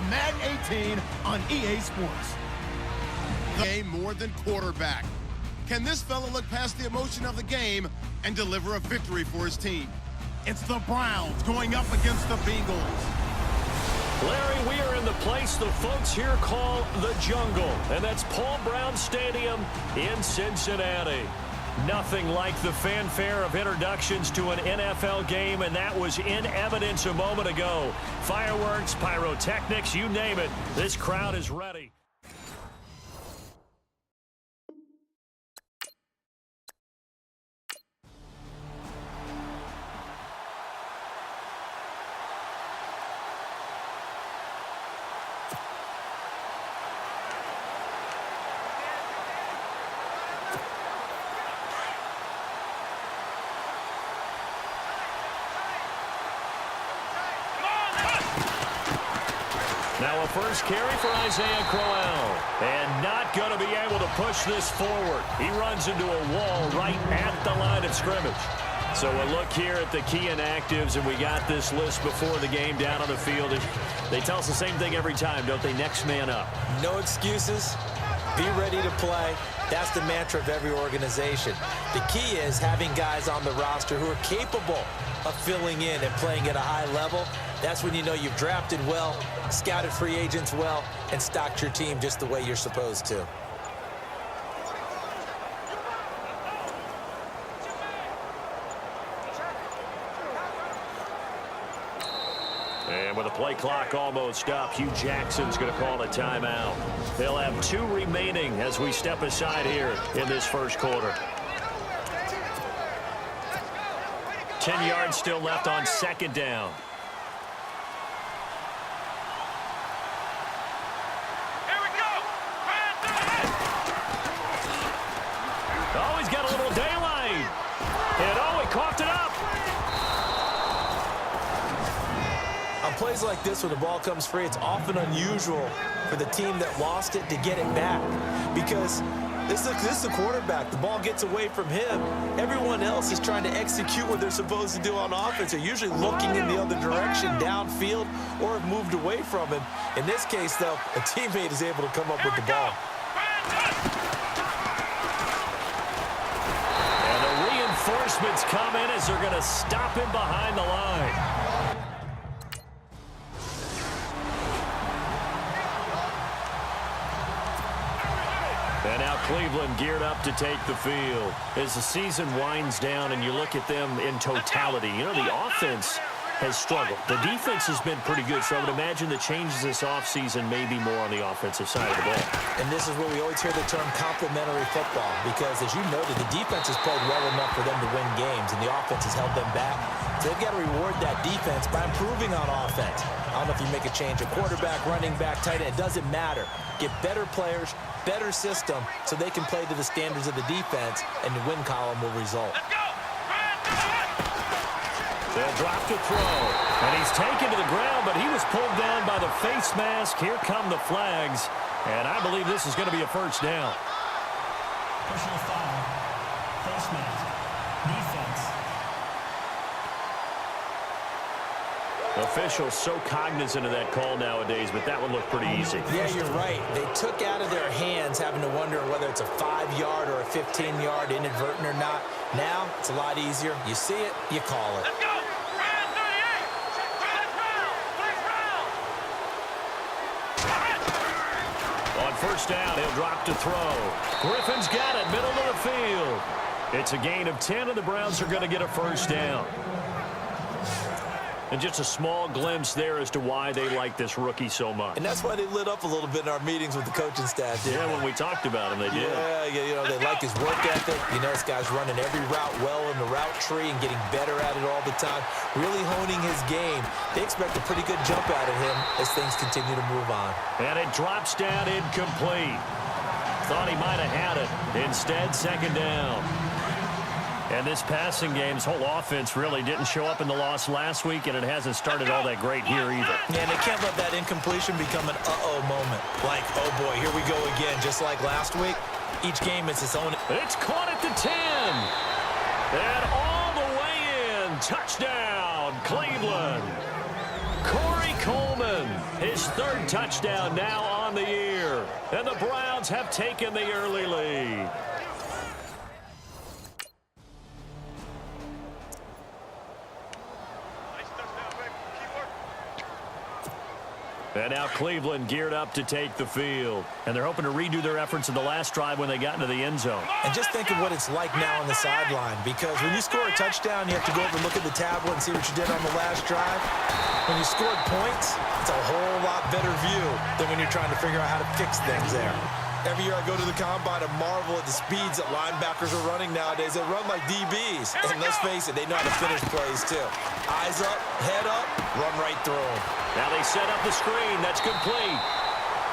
Madden 18 on EA Sports. Game more than quarterback. Can this fella look past the emotion of the game and deliver a victory for his team? It's the Browns going up against the Bengals. Larry, we are in the place the folks here call the jungle, and that's Paul Brown Stadium in Cincinnati. Nothing like the fanfare of introductions to an NFL game, and that was in evidence a moment ago. Fireworks, pyrotechnics, you name it. This crowd is ready. Now a first carry for Isaiah Crowell. And not going to be able to push this forward. He runs into a wall right at the line of scrimmage. So a look here at the key inactives, and we got this list before the game down on the field. They tell us the same thing every time, don't they? Next man up. No excuses. Be ready to play. That's the mantra of every organization. The key is having guys on the roster who are capable of filling in and playing at a high level. That's when you know you've drafted well, scouted free agents well, and stocked your team just the way you're supposed to. And with the play clock almost up, Hugh Jackson's going to call a timeout. They'll have 2 remaining as we step aside here in this first quarter. 10 yards still left on second down. Oh, he's got a little daylight. And oh, he coughed it up. On plays like this, when the ball comes free, it's often unusual for the team that lost it to get it back. Because this is the quarterback. The ball gets away from him. Everyone else is trying to execute what they're supposed to do on offense. They're usually looking in the other direction, downfield, or have moved away from him. In this case, though, a teammate is able to come up with the ball. Reinforcements come in as they're going to stop him behind the line. And now Cleveland geared up to take the field. As the season winds down and you look at them in totality, you know, the offense has struggled. The defense has been pretty good, so I would imagine the changes this offseason may be more on the offensive side of the ball. And this is where we always hear the term complementary football, because as you noted, the defense has played well enough for them to win games, and the offense has held them back. So they've got to reward that defense by improving on offense. I don't know if you make a change, a quarterback, running back, tight end, it doesn't matter. Get better players, better system, so they can play to the standards of the defense, and the win column will result. They'll drop to throw, and he's taken to the ground, but he was pulled down by the face mask. Here come the flags, and I believe this is going to be a first down. Personal foul, face mask, defense. Officials so cognizant of that call nowadays, but that one looked pretty easy. Yeah, you're right. They took out of their hands having to wonder whether it's a 5-yard or a 15-yard inadvertent or not. Now, it's a lot easier. You see it, you call it. Let's go! Brand 38! On first down, he'll drop to throw. Griffin's got it, middle of the field. It's a gain of 10, and the Browns are going to get a first down. And just a small glimpse there as to why they like this rookie so much. And that's why they lit up a little bit in our meetings with the coaching staff. Yeah, when we talked about him, they did. Yeah, you know, they like his work ethic. You know, this guy's running every route well in the route tree and getting better at it all the time, really honing his game. They expect a pretty good jump out of him as things continue to move on. And it drops down incomplete. Thought he might have had it. Instead, second down. And this passing game's whole offense really didn't show up in the loss last week, and it hasn't started all that great here either. Yeah, and they can't let that incompletion become an uh-oh moment. Like, oh boy, here we go again, just like last week. Each game is its own. It's caught at the 10. And all the way in. Touchdown, Cleveland. Corey Coleman. His third touchdown now on the year. And the Browns have taken the early lead. And now Cleveland geared up to take the field. And they're hoping to redo their efforts in the last drive when they got into the end zone. And just think of what it's like now on the sideline, because when you score a touchdown, you have to go over and look at the tablet and see what you did on the last drive. When you scored points, it's a whole lot better view than when you're trying to figure out how to fix things there. Every year I go to the combine and marvel at the speeds that linebackers are running nowadays. They run like DBs. And let's face it, they know how to finish plays too. Eyes up, head up, run right through them. Now they set up the screen. That's complete.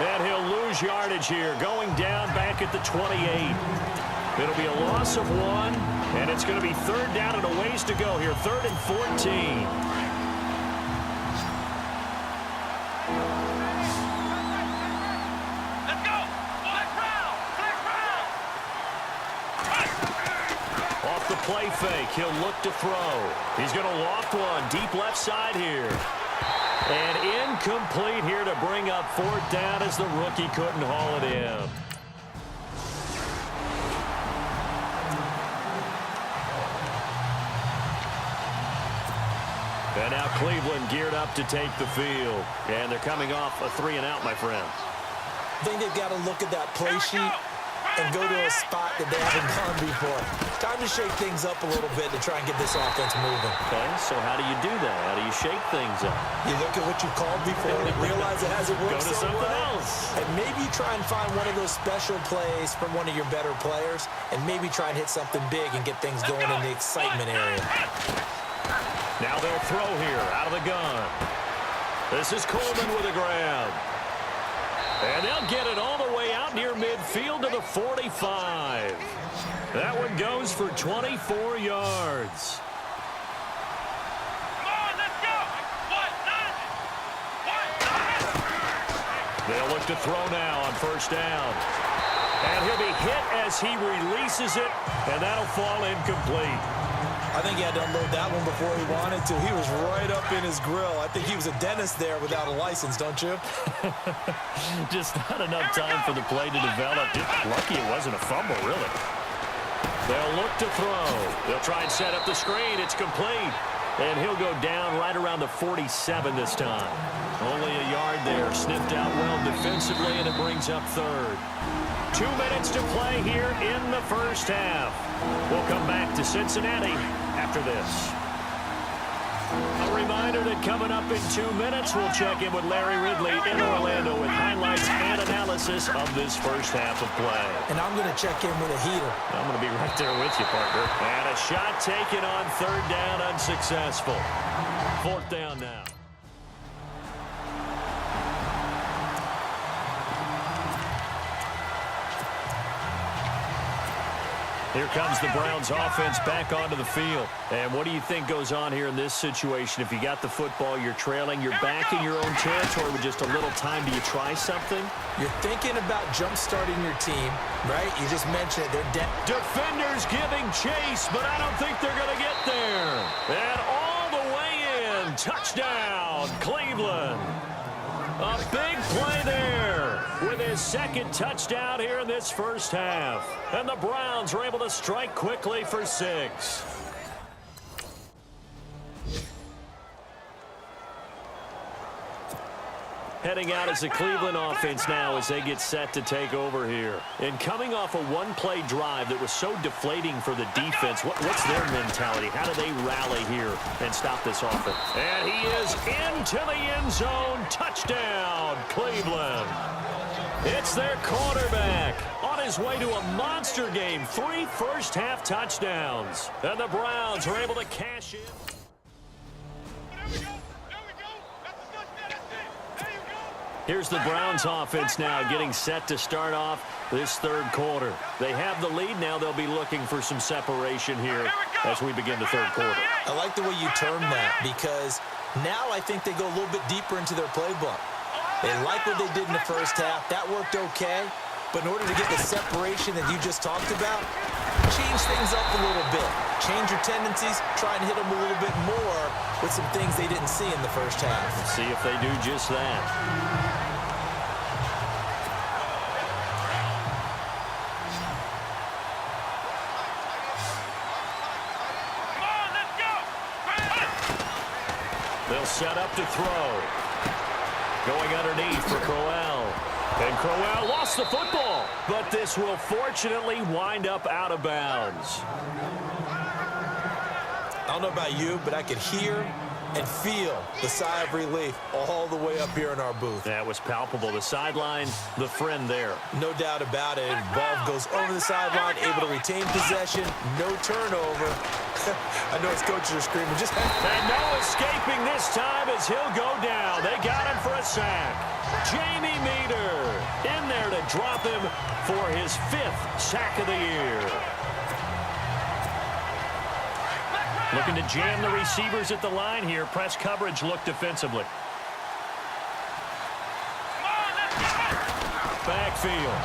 And he'll lose yardage here, going down back at the 28. It'll be a loss of 1, and it's going to be third down and a ways to go here, 3rd and 14. Play fake. He'll look to throw. He's going to loft one deep left side here. And incomplete here to bring up 4th down as the rookie couldn't haul it in. And now Cleveland geared up to take the field. And they're coming off a 3-and-out, my friend. I think they've got to look at that play sheet and go to a spot that they haven't gone before. Time to shake things up a little bit to try and get this offense moving. Okay, so how do you do that? How do you shake things up? You look at what you called before and realize it hasn't worked so well. Else. And maybe you try and find one of those special plays from one of your better players, and maybe try and hit something big and get things going in the excitement area. Now they'll throw here out of the gun. This is Coleman with a grab. And they'll get it all the way out near midfield to the 45. That one goes for 24 yards. Come on, let's go. They'll look to throw now on 1st down. And he'll be hit as he releases it, and that'll fall incomplete. I think he had to unload that one before he wanted to. He was right up in his grill. I think he was a dentist there without a license, don't you? Just not enough time for the play to develop. Lucky it wasn't a fumble, really. They'll look to throw. They'll try and set up the screen. It's complete. And he'll go down right around the 47 this time. Only a yard there. Sniffed out well defensively, and it brings up 3rd. 2 minutes to play here in the first half. We'll come back to Cincinnati after this. A reminder that coming up in 2 minutes, we'll check in with Larry Ridley in Orlando with highlights and analysis of this first half of play. And I'm going to check in with a heater. I'm going to be right there with you, partner. And a shot taken on 3rd down, unsuccessful. 4th down now. Here comes the Browns offense back onto the field. And what do you think goes on here in this situation? If you got the football, you're trailing, you're back in your own territory with just a little time. Do you try something? You're thinking about jump-starting your team, right? You just mentioned it. They're dead. Defenders giving chase, but I don't think they're going to get there. And all the way in. Touchdown, Cleveland. A big play there with his 2nd touchdown here in this first half. And the Browns are able to strike quickly for 6. Heading out as the Cleveland offense now as they get set to take over here. And coming off a one-play drive that was so deflating for the defense, what's their mentality? How do they rally here and stop this offense? And he is into the end zone. Touchdown, Cleveland. It's their quarterback on his way to a monster game. 3 first-half touchdowns. And the Browns are able to cash in. Here's the Browns offense now getting set to start off this 3rd quarter. They have the lead now. They'll be looking for some separation here as we begin the 3rd quarter. I like the way you term that, because now I think they go a little bit deeper into their playbook. They like what they did in the first half. That worked okay. But in order to get the separation that you just talked about, change things up a little bit. Change your tendencies, try and hit them a little bit more with some things they didn't see in the first half. Let's see if they do just that. They'll set up to throw. Going underneath for Crowell. And Crowell lost the football, but this will fortunately wind up out of bounds. I don't know about you, but I could hear and feel the sigh of relief all the way up here in our booth. That was palpable. The sideline, the friend there. No doubt about it. Ball goes over the sideline, able to retain possession, no turnover. I know his coaches are screaming. And no escaping this time as he'll go down. They got him for a sack. Jamie Meter in there to drop him for his 5th sack of the year. Looking to jam the receivers at the line here. Press coverage look defensively. Backfield.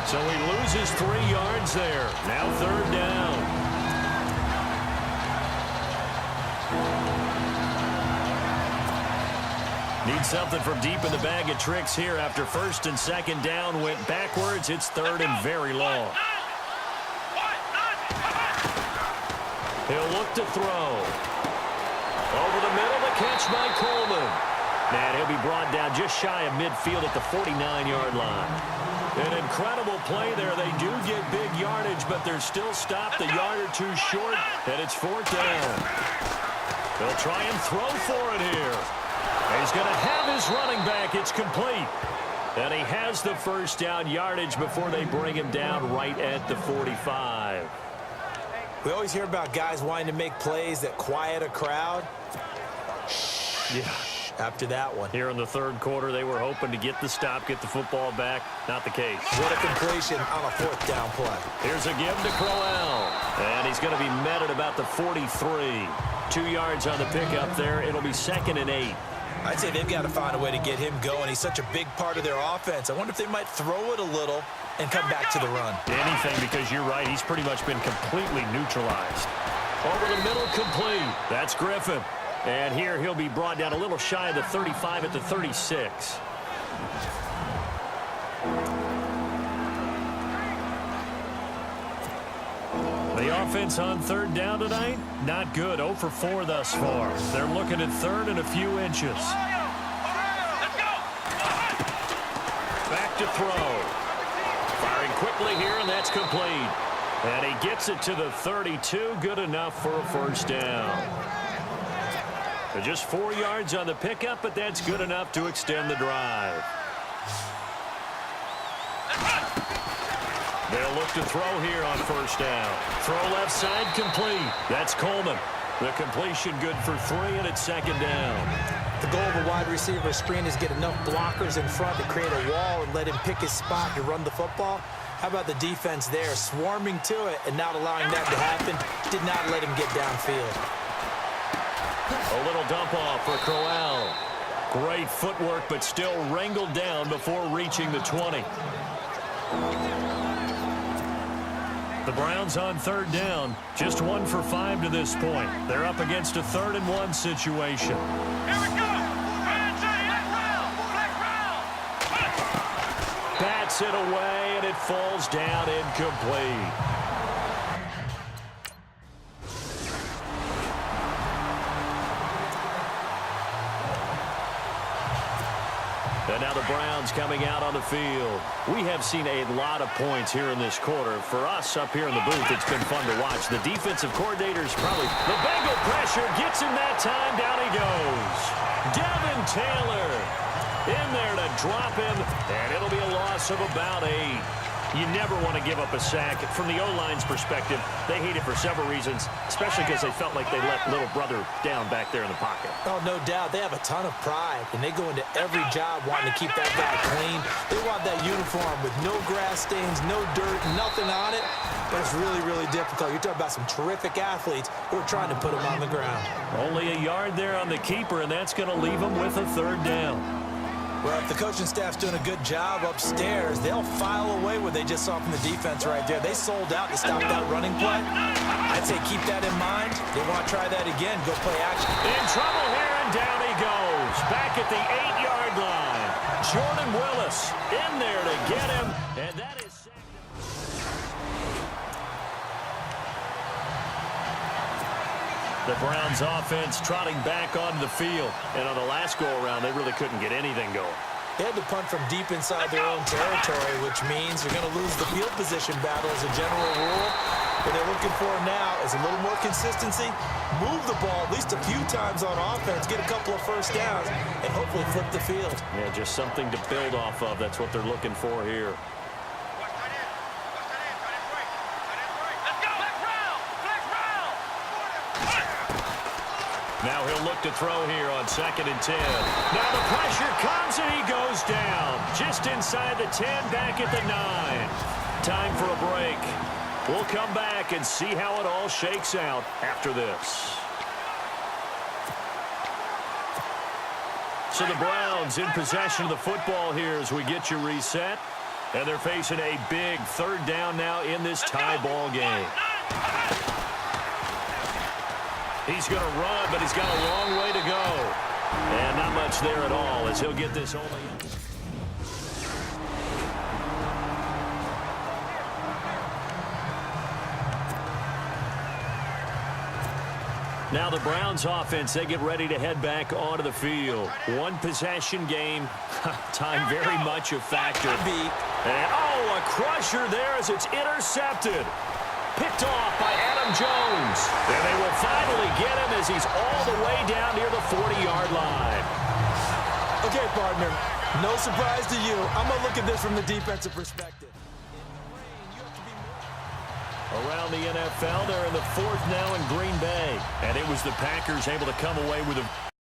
So he loses 3 yards there. Now 3rd down. Need something from deep in the bag of tricks here after 1st and 2nd down went backwards. It's 3rd and very long. He'll look to throw. Over the middle, the catch by Coleman. And he'll be brought down just shy of midfield at the 49-yard line. An incredible play there. They do get big yardage, but they're still stopped a yard or 2 short, and it's 4th down. They'll try and throw for it here. He's going to have his running back. It's complete. And he has the 1st down yardage before they bring him down right at the 45. We always hear about guys wanting to make plays that quiet a crowd. Yeah. After that one. Here in the 3rd quarter, they were hoping to get the stop, get the football back. Not the case. What a completion on a 4th down play. Here's a give to Crowell. And he's going to be met at about the 43. 2 yards on the pickup there. It'll be 2nd and 8. I'd say they've got to find a way to get him going. He's such a big part of their offense. I wonder if they might throw it a little and come back to the run. Anything, because you're right. He's pretty much been completely neutralized. Over the middle, complete. That's Griffin. And here he'll be brought down a little shy of the 35 at the 36. The offense on 3rd down tonight, not good. 0 for 4 thus far. They're looking at 3rd and a few inches. Back to throw. Firing quickly here, and that's complete. And he gets it to the 32. Good enough for a 1st down. Just 4 yards on the pickup, but that's good enough to extend the drive. They'll look to throw here on 1st down. Throw left side, complete. That's Coleman. The completion good for 3, and it's 2nd down. The goal of a wide receiver screen is get enough blockers in front to create a wall and let him pick his spot to run the football. How about the defense there, swarming to it and not allowing that to happen? Did not let him get downfield. A little dump off for Crowell. Great footwork, but still wrangled down before reaching the 20. The Browns on 3rd down, just 1 for 5 to this point. They're up against a 3rd and 1 situation. Here we go. Bats it away, and it falls down incomplete. And now the Browns coming out on the field. We have seen a lot of points here in this quarter. For us up here in the booth, it's been fun to watch. The defensive coordinators probably... The Bengal pressure gets him that time. Down he goes. Devin Taylor in there to drop him, and it'll be a loss of about 8. You never want to give up a sack. From the O-line's perspective, they hate it for several reasons, especially because they felt like they let little brother down back there in the pocket. Oh, no doubt. They have a ton of pride, and they go into every job wanting to keep that guy clean. They want that uniform with no grass stains, no dirt, nothing on it, but it's really, really difficult. You're talking about some terrific athletes who are trying to put him on the ground. Only a yard there on the keeper, and that's going to leave him with a 3rd down. Well, if the coaching staff's doing a good job upstairs, they'll file away what they just saw from the defense right there. They sold out to stop that running play. I'd say keep that in mind. They want to try that again. Go play action. In trouble here, and down he goes. Back at the 8-yard line. Jordan Willis in there to get him, and that is... The Browns offense trotting back onto the field. And on the last go-around, they really couldn't get anything going. They had to punt from deep inside their own territory, which means you're going to lose the field position battle as a general rule. What they're looking for now is a little more consistency, move the ball at least a few times on offense, get a couple of first downs, and hopefully flip the field. Yeah, just something to build off of. That's what they're looking for here. Now he'll look to throw here on 2nd and 10. Now the pressure comes and he goes down. Just inside the 10, back at the 9. Time for a break. We'll come back and see how it all shakes out after this. So the Browns in possession of the football here as we get you reset. And they're facing a big 3rd down now in this tie ball game. He's going to run, but he's got a long way to go. And not much there at all as he'll get this only. Now the Browns offense, they get ready to head back onto the field. One possession game. Time very much a factor. And, oh, a crusher there as it's intercepted. Picked off by Adam Jones. And they will finally get him as he's all the way down near the 40-yard line. Okay, partner, no surprise to you. I'm going to look at this from the defensive perspective. Around the NFL, they're in the 4th now in Green Bay. And it was the Packers able to come away with a